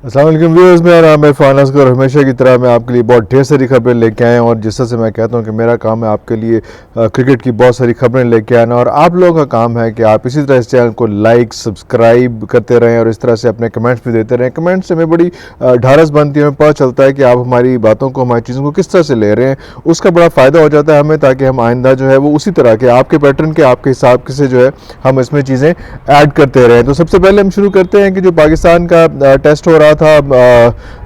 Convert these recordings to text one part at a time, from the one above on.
अस्सलाम वालेकुम व्यूअर्स, मेरा नाम है इरफान असगर। हमेशा की तरह मैं आपके लिए बहुत ढेर सारी खबरें लेके आए हैं और जिस तरह से मैं कहता हूं कि मेरा काम है आपके लिए क्रिकेट की बहुत सारी खबरें लेके आना, और आप लोगों का काम है कि आप इसी तरह इस चैनल को लाइक सब्सक्राइब करते रहें और इस तरह से अपने कमेंट्स भी देते रहें। कमेंट्स से हमें बड़ी ढारस बनती है, हमें पता चलता है कि आप हमारी बातों को, हमारी चीज़ों को किस तरह से ले रहे हैं। उसका बड़ा फ़ायदा हो जाता है हमें, ताकि हम आइंदा जो है वो उसी तरह के आपके पैटर्न के, आपके हिसाब से जो है हम इसमें चीज़ें ऐड करते रहें। तो सबसे पहले हम शुरू करते हैं कि जो पाकिस्तान का टेस्ट हो रहा था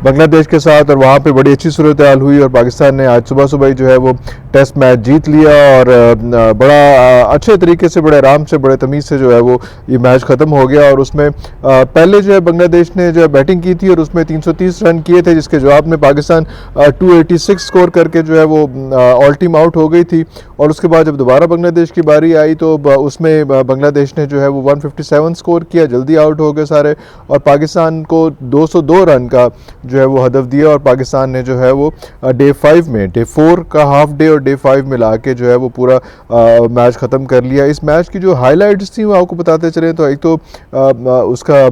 बांग्लादेश के साथ, और वहाँ पे बड़ी अच्छी सूरत हाल हुई और पाकिस्तान ने आज सुबह सुबह ही जो है वो टेस्ट मैच जीत लिया और बड़ा अच्छे तरीके से, बड़े आराम से, बड़े तमीज़ से जो है वो ये मैच ख़त्म हो गया। और उसमें पहले जो है बांग्लादेश ने जो है बैटिंग की थी और उसमें 330 रन किए थे, जिसके जवाब में पाकिस्तान 286 स्कोर करके जो है वो ऑल टीम आउट हो गई थी। और उसके बाद जब दोबारा बांग्लादेश की बारी आई तो उसमें बांग्लादेश ने जो है वो 157 स्कोर किया, जल्दी आउट हो गए सारे, और पाकिस्तान को 202 रन का जो है वो हदफ दिया। और पाकिस्तान ने जो है वो डे 5 में, डे 4 का हाफ डे और डे 5 मिला के जो है वो पूरा मैच ख़त्म कर लिया। इस मैच की जो हाइलाइट्स थी वो आपको बताते चले तो एक तो उसका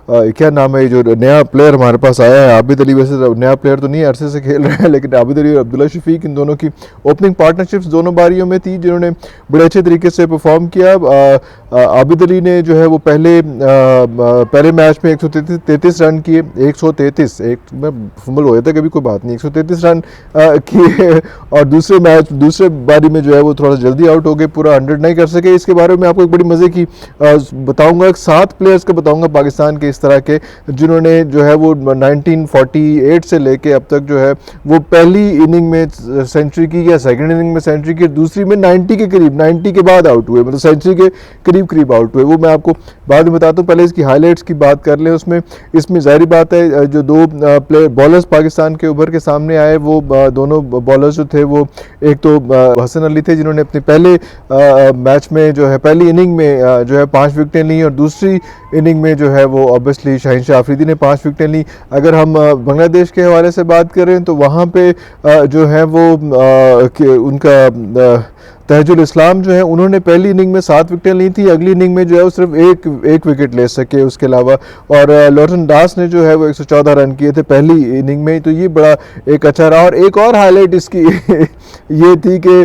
क्या नाम है, जो नया प्लेयर हमारे पास आया है आबिद अली, वैसे नया प्लेयर तो नहीं है, अरसे से खेल रहे हैं, लेकिन आबिद अली और अब्दुल्ला शफीक, इन दोनों की ओपनिंग पार्टनरशिप्स दोनों बारियों में थी जिन्होंने बड़े अच्छे तरीके से परफॉर्म किया। आबिद अली ने जो है वो पहले मैच में 133 रन किए, 133, एक में फुमल हो जाता है कभी, कोई बात नहीं, 133 रन किए। और दूसरे बारी में जो है वो थोड़ा सा जल्दी आउट हो गए, पूरा 100 नहीं कर सके। इसके बारे में आपको एक बड़ी मज़े की बताऊंगा, 7 प्लेयर्स का बताऊंगा पाकिस्तान के इस तरह के, जिन्होंने जो है वो 1948 से लेके अब तक जो है वो पहली इनिंग में सेंचुरी की या सेकंड इनिंग में सेंचुरी की, दूसरी में 90 के करीब, 90 के बाद आउट हुए, मतलब सेंचुरी के करीब आउट हुए। वो मैं आपको बाद में बताता हूँ, पहले इसकी हाईलाइट्स की बात कर लें। इसमें जाहिर बात है जो दो प्लेयर बॉलर्स पाकिस्तान के उभर के सामने आए, वो दोनों बॉलर्स जो थे वो एक तो हसन अली थे, जिन्होंने अपने पहले मैच में जो है पहली इनिंग में जो है 5 विकेटें ली, और दूसरी इनिंग में जो है वो ऑब्वियसली शाहीन शाह अफरीदी ने 5 विकेटें ली। अगर हम बांग्लादेश के हवाले से बात करें तो वहाँ पे जो है वो उनका तहजुल इस्लाम जो है, उन्होंने पहली इनिंग में 7 विकेटें ली थी, अगली इनिंग में जो है वो सिर्फ एक विकेट ले सके उसके अलावा। और लॉर्टन दास ने जो है वो 114 रन किए थे पहली इनिंग में, तो ये बड़ा एक अच्छा रहा। और एक और हाईलाइट इसकी ये थी कि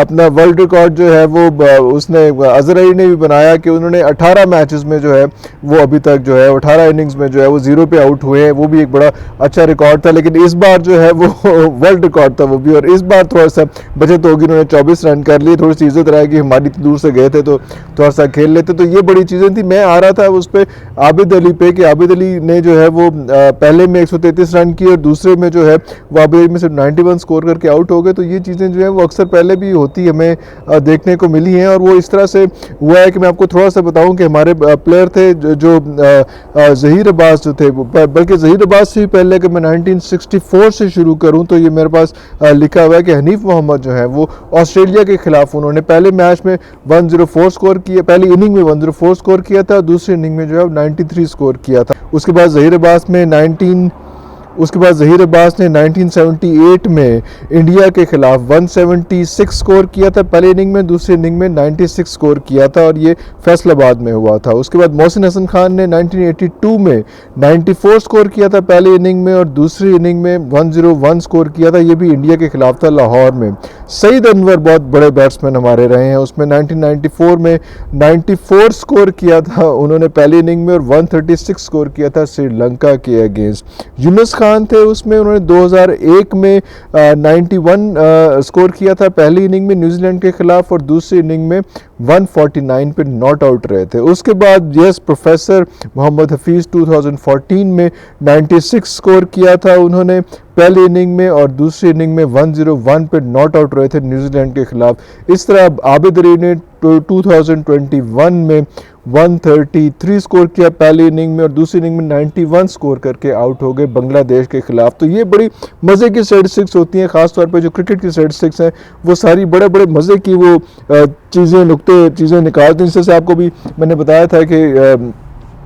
अपना वर्ल्ड रिकॉर्ड जो है वो उसने अजहर अली ने भी बनाया कि उन्होंने 18 मैचेस में जो है वो अभी तक जो है 18 इनिंग्स में जो है वो 0 पे आउट हुए हैं। वो भी एक बड़ा अच्छा रिकॉर्ड था, लेकिन इस बार जो है वो वर्ल्ड रिकॉर्ड था वो भी, और इस बार थोड़ा सा बचत होगी, उन्होंने 24 रन कर लिए। थोड़ी सी इज्जत रहा कि हमारी तो दूर से गए थे तो थोड़ा सा खेल लेते, तो ये बड़ी चीज़ें थी। मैं आ रहा था उस पर आबिद अली पे कि आबिद अली ने जो है वो पहले में 133 रन किए और दूसरे में जो है वो आबिद अली में सिर्फ 91 स्कोर करके आउट हो गए। तो ये चीज़ें जो है वो अक्सर पहले भी होती हमें देखने को मिली हैं, और वो इस तरह से हुआ है कि मैं आपको थोड़ा सा बताऊं कि हमारे प्लेयर थे जो ज़हीर अब्बास जो थे, बल्कि ज़हीर अब्बास से भी पहले कि मैं 1964 से शुरू करूं तो ये मेरे पास लिखा हुआ है कि हनीफ मोहम्मद जो है वो ऑस्ट्रेलिया के खिलाफ उन्होंने पहले मैच में 104 स्कोर किया, पहली इनिंग में 104 स्कोर किया था, दूसरी इनिंग में जो है 93 स्कोर किया था। उसके बाद ज़हीर अब्बास ने 1978 में इंडिया के खिलाफ 176 स्कोर किया था पहले इनिंग में, दूसरी इनिंग में 96 स्कोर किया था, और ये फैसलाबाद में हुआ था। उसके बाद मोहसिन हसन खान ने 1982 में 94 स्कोर किया था पहले इनिंग में, और दूसरी इनिंग में 101 स्कोर किया था, ये भी इंडिया के खिलाफ था लाहौर में। सईद अनवर बहुत बड़े बैट्समैन हमारे रहे हैं, उसमें 1994 में 94 स्कोर किया था उन्होंने पहली इनिंग में, और 136 स्कोर किया था श्रीलंका के अगेंस्ट। यूनुस खान थे, उसमें उन्होंने 2001 में 91 स्कोर किया था पहली इनिंग में न्यूजीलैंड के खिलाफ, और दूसरी इनिंग में 149 पे नॉट आउट रहे थे। उसके बाद यस प्रोफेसर मोहम्मद हफीज़ 2014 में 96 स्कोर किया था उन्होंने पहली इनिंग में, और दूसरी इनिंग में 101 पे नॉट आउट रहे थे न्यूजीलैंड के खिलाफ। इस तरह आबिद अली ने 2021 में 133 स्कोर किया पहली इनिंग में, और दूसरी इनिंग में 91 स्कोर करके आउट हो गए बांग्लादेश के खिलाफ। तो ये बड़ी मज़े की स्टैटिस्टिक्स होती हैं, ख़ासतौर पे जो क्रिकेट की स्टैटिस्टिक्स हैं वो सारी बड़े बड़े मज़े की वो चीज़ें निकालते हैं। जैसे आपको भी मैंने बताया था कि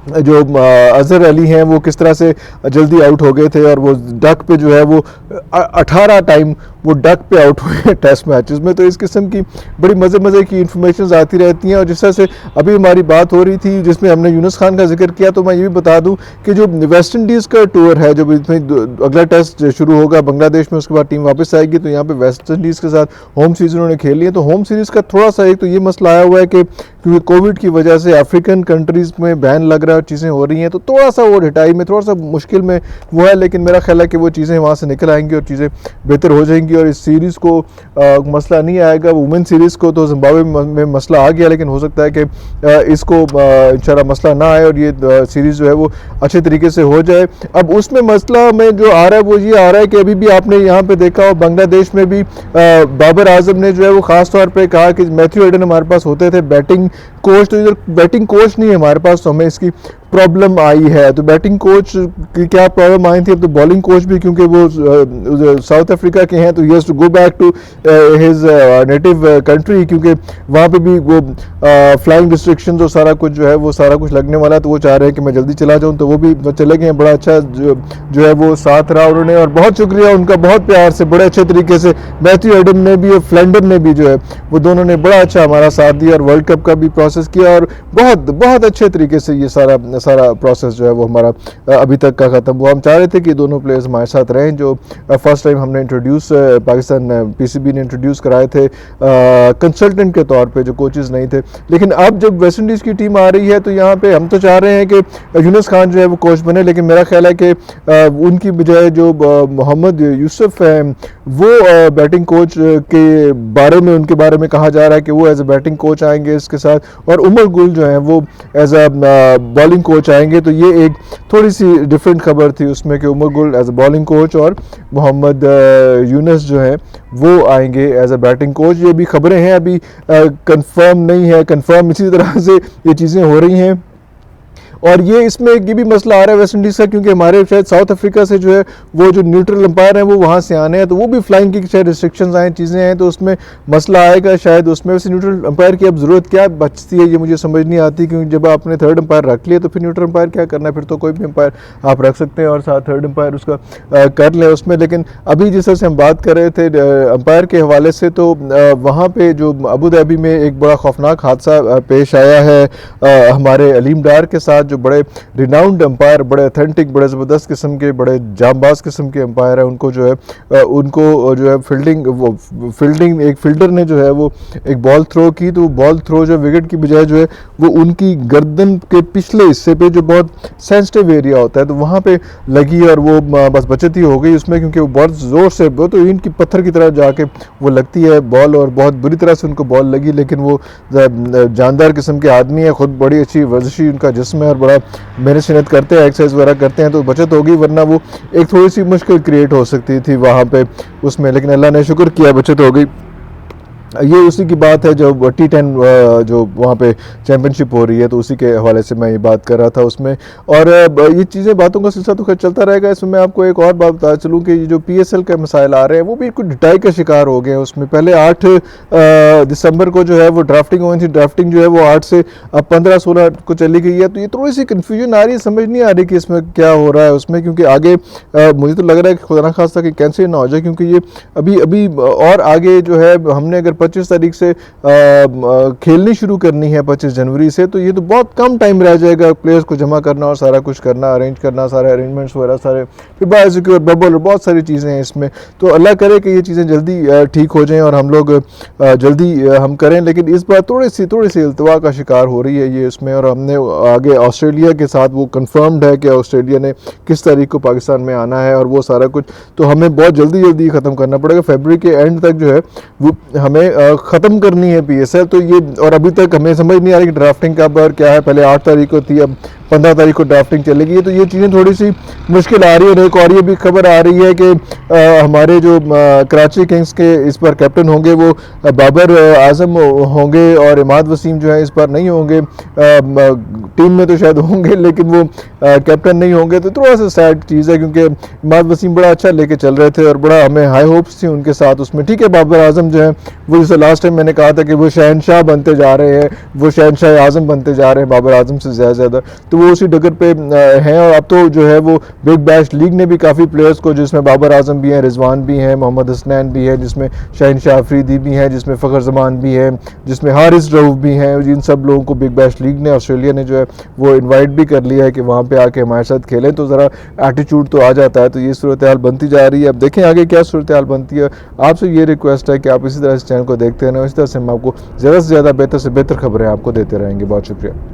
जो अजहर अली हैं वो किस तरह से जल्दी आउट हो गए थे, और वो डक पे जो है वो 18 टाइम वो डक पे आउट हुए हैं टेस्ट मैचेस में। तो इस किस्म की बड़ी मज़े की इंफॉर्मेशन आती रहती हैं। और जिस तरह से अभी हमारी बात हो रही थी जिसमें हमने यूनुस खान का जिक्र किया, तो मैं ये भी बता दूं कि जो वेस्ट इंडीज़ का टूर है, जो इसमें अगला टेस्ट शुरू होगा बांग्लादेश में, उसके बाद टीम वापस आएगी, तो यहाँ पे वेस्ट इंडीज़ के साथ होम सीरीज उन्होंने खेली है। तो होम सीरीज़ का थोड़ा सा एक तो ये मसला आया हुआ है कि क्योंकि कोविड की वजह से अफ्रीकन कंट्रीज़ में बैन लग रहा है, चीज़ें हो रही हैं, तो थोड़ा सा वो हटाई में थोड़ा सा मुश्किल में वो है। लेकिन मेरा ख्याल है कि वो चीज़ें वहाँ से निकल आएंगी और चीज़ें बेहतर हो जाएंगी और इस सीरीज़ को मसला नहीं आएगा। वुमेन सीरीज़ को तो जिम्बाब्वे में मसला आ गया, लेकिन हो सकता है कि इसको इंशाल्लाह मसला ना आए और ये सीरीज़ जो है वो अच्छे तरीके से हो जाए। अब उसमें मसला में जो आ रहा है वो ये आ रहा है कि अभी भी आपने यहाँ पे देखा हो बांग्लादेश में भी बाबर आजम ने जो है वो ख़ास तौर पे कहा कि मैथ्यू हेडन हमारे पास होते थे बैटिंग कोच, तो इधर बैटिंग कोच नहीं है हमारे पास, तो हमें इसकी प्रॉब्लम आई है। तो बैटिंग कोच की क्या प्रॉब्लम आई थी, अब तो बॉलिंग कोच भी क्योंकि वो साउथ अफ्रीका के हैं, तो he has to go back to his native country, क्योंकि वहाँ पे भी वो फ्लाइंग रिस्ट्रिक्शंस और सारा कुछ जो है वो सारा कुछ लगने वाला है। तो वो चाह रहे हैं कि मैं जल्दी चला जाऊँ, तो वो भी चले गए। बड़ा अच्छा जो है वो साथ रहा उन्होंने, और बहुत शुक्रिया उनका, बहुत प्यार से बड़े अच्छे तरीके से मैथ्यू हेडन ने भी और फ्लेंडन ने भी जो है वो दोनों ने बड़ा अच्छा हमारा साथ दिया और वर्ल्ड कप का भी प्रोसेस किया, और बहुत अच्छे तरीके से ये सारा प्रोसेस जो है वो हमारा अभी तक का ख़त्म हुआ। हम चाह रहे थे कि दोनों प्लेयर्स हमारे साथ रहें, जो फर्स्ट टाइम हमने इंट्रोड्यूस पाकिस्तान पीसीबी ने इंट्रोड्यूस कराए थे कंसल्टेंट के तौर पे, जो कोचेज़ नहीं थे। लेकिन अब जब वेस्ट इंडीज़ की टीम आ रही है तो यहाँ पे हम तो चाह रहे हैं कि यूनुस खान जो है वो कोच बने, लेकिन मेरा ख्याल है कि उनकी बजाय जो मोहम्मद यूसुफ हैं वो बैटिंग कोच के बारे में, उनके बारे में कहा जा रहा है कि वो एज ए बैटिंग कोच आएंगे इसके साथ, और उमर गुल जो है वो एज ए बॉलिंग कोच आएंगे। तो ये एक थोड़ी सी डिफरेंट खबर थी उसमें कि Umar Gul as a bowling coach और मोहम्मद यूनुस जो है वो आएंगे एज ए बैटिंग कोच। ये भी खबरें हैं, अभी कंफर्म नहीं है। कंफर्म इसी तरह से ये चीज़ें हो रही हैं। और ये इसमें ये भी मसला आ रहा है वेस्ट इंडीज़ का, क्योंकि हमारे शायद साउथ अफ्रीका से जो है वो जो न्यूट्रल अंपायर हैं वो वहाँ से आने हैं, तो वो भी फ्लाइंग की शायद रिस्ट्रिक्शंस आए, चीज़ें हैं, तो उसमें मसला आएगा शायद उसमें। वैसे न्यूट्रल अंपायर की अब ज़रूरत क्या बचती है ये मुझे समझ नहीं आती, क्योंकि जब आपने थर्ड अंपायर रख लिया तो फिर न्यूट्रल अंपायर क्या करना है, फिर तो कोई भी अंपायर आप रख सकते हैं और साथ थर्ड अंपायर उसका कर लें उसमें। लेकिन अभी जिस तरह से हम बात कर रहे थे अंपायर के हवाले से, तो वहाँ पर जो अबू धाबी में एक बड़ा खौफनाक हादसा पेश आया है हमारे अलीम डार के साथ, जो बड़े रिनाउंड अंपायर, बड़े अथेंटिक, बड़े ज़बरदस्त किस्म के, बड़े जांबाज किस्म के अंपायर हैं। उनको जो है उनको जो है फील्डिंग एक फील्डर ने जो है वो एक बॉल थ्रो की, तो बॉल थ्रो जो विकेट की बजाय जो है वो उनकी गर्दन के पिछले हिस्से पे जो बहुत सेंसिटिव एरिया होता है तो वहाँ पे लगी, और वो बस बचत ही हो गई उसमें, क्योंकि वो बहुत ज़ोर से, वो तो ईंट की पत्थर की तरह जाके वो लगती है बॉल, और बहुत बुरी तरह से उनको बॉल लगी। लेकिन वो जानदार किस्म के आदमी है, खुद बड़ी अच्छी वर्जिशी उनका जिस्म है और बड़ा मेहनत करते हैं, एक्सरसाइज वगैरह करते हैं, तो बचत होगी, वरना वो एक थोड़ी सी मुश्किल क्रिएट हो सकती थी वहाँ पे उसमें। लेकिन अल्लाह ने शुक्र किया, बचत हो गई। ये उसी की बात है जो T10 जो वहाँ पे चैम्पियनशिप हो रही है, तो उसी के हवाले से मैं ये बात कर रहा था उसमें। और ये चीज़ें बातों का सिलसिला तो खैर चलता रहेगा। इसमें मैं आपको एक और बात बता चलूँ कि ये जो PSL के मसाइल आ रहे हैं वो भी कुछ ढिटाई का शिकार हो गए हैं। उसमें पहले 8 दिसंबर को जो है वो ड्राफ्टिंग हुई थी, ड्राफ्टिंग जो है वो 8 से अब 15-16 को चली गई है। तो ये थोड़ी सी कन्फ्यूजन आ रही है, समझ नहीं आ रही कि इसमें क्या हो रहा है उसमें, क्योंकि आगे मुझे तो लग रहा है कि खुदा ना खास्ता कि कैंसिल ना हो जाए, क्योंकि ये अभी और आगे जो है हमने अगर 25 तारीख से खेलनी शुरू करनी है 25 जनवरी से, तो ये तो बहुत कम टाइम रह जाएगा प्लेयर्स को जमा करना और सारा कुछ करना, अरेंज करना, सारे अरेंजमेंट्स वगैरह सारे, फिर बायोसिक्योर बबल और बहुत सारी चीज़ें हैं इसमें। तो अल्लाह करे कि ये चीज़ें जल्दी ठीक हो जाएं और हम लोग जल्दी हम करें। लेकिन इस बार थोड़ी सी इल्तवा का शिकार हो रही है ये इसमें, और हमने आगे ऑस्ट्रेलिया के साथ वो कन्फर्म्ड है कि ऑस्ट्रेलिया ने किस तारीख को पाकिस्तान में आना है और वो सारा कुछ, तो हमें बहुत जल्दी ख़त्म करना पड़ेगा। फरवरी के एंड तक जो है वो हमें ख़त्म करनी है PSL। तो ये, और अभी तक हमें समझ नहीं आ रही कि ड्राफ्टिंग कब और क्या है, पहले 8 तारीख को थी, अब 15 तारीख को ड्राफ्टिंग चलेगी। तो ये चीज़ें थोड़ी सी मुश्किल आ रही है। एक और ये भी खबर आ रही है कि हमारे जो कराची किंग्स के इस पर कैप्टन होंगे वो बाबर आजम होंगे, और इमाद वसीम जो है इस पर नहीं होंगे। टीम में तो शायद होंगे लेकिन वो कैप्टन नहीं होंगे, तो थोड़ा सा सैड चीज़ है, क्योंकि इमाद वसीम बड़ा अच्छा लेके चल रहे थे और बड़ा हमें हाई होप्स थी उनके साथ उसमें। ठीक है, बाबर आजम जो है वो जैसे लास्ट टाइम मैंने कहा था कि वो शहनशाह बनते जा रहे हैं, वो शहनशाह आज़म बनते जा रहे हैं बाबर आजम से ज़्यादा, तो वो उसी डगर पे हैं। और अब तो जो है वो बिग बैश लीग ने भी काफ़ी प्लेयर्स को, जिसमें बाबर आजम भी हैं, रिजवान भी हैं, मोहम्मद हसनैन भी है, जिसमें शहनशाह अफरीदी भी हैं, जिसमें फ़खर जमान भी है, जिसमें हारिस रऊफ भी हैं, इन सब लोगों को बिग बैश लीग ने, ऑस्ट्रेलिया ने जो है वो इन्वाइट भी कर लिया है कि वहाँ पे आके हमारे साथ खेलें। तो ज़रा एटीट्यूड तो आ जाता है। तो ये सूरत हाल बनती जा रही है। अब देखें आगे क्या सूरत हाल बनती है। आपसे ये रिक्वेस्ट है कि आप इसी तरह इस चैनल को देखते रहें, इसी तरह से हम आपको ज़्यादा से ज़्यादा बेहतर से बेहतर खबरें आपको देते रहेंगे। बहुत शुक्रिया।